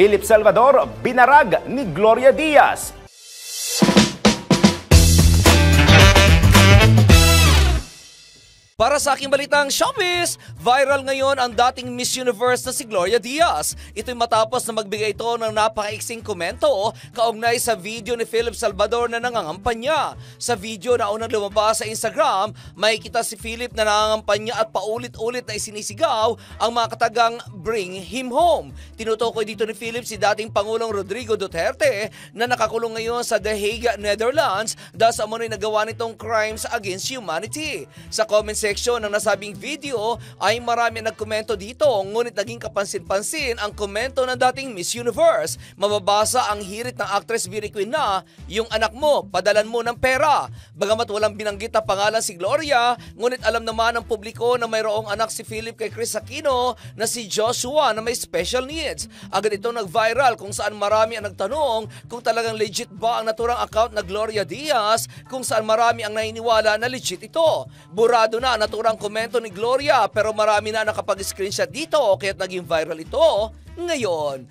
Philip Salvador binarag ni Gloria Diaz. Para sa aking balitang showbiz, viral ngayon ang dating Miss Universe na si Gloria Diaz. Ito'y matapos na magbigay ito ng napakaiksing komento kaugnay sa video ni Philip Salvador na nangangampanya. Sa video na unang lumabas sa Instagram, makikita si Philip na nangangampanya at paulit-ulit na isinisigaw ang mga katagang "Bring him home". Tinutukoy dito ni Philip si dating Pangulong Rodrigo Duterte na nakakulong ngayon sa The Hague, Netherlands dahil sa umano'y nagawa nitong crimes against humanity. Sa comment section ng nasabing video ay marami nagkomento dito, ngunit naging kapansin-pansin ang komento ng dating Miss Universe. Mababasa ang hirit ng actress beauty queen na, "Yung anak mo, padalan mo ng pera." Bagamat walang binanggit na pangalan si Gloria, ngunit alam naman ng publiko na mayroong anak si Philip kay Chris Aquino na si Joshua na may special needs. Agad itong nag-viral kung saan marami ang nagtanong kung talagang legit ba ang naturang account na Gloria Diaz, kung saan marami ang naniniwala na legit ito. Burado na naturang komento ni Gloria pero marami na nakapag-screenshot dito kaya't naging viral ito ngayon.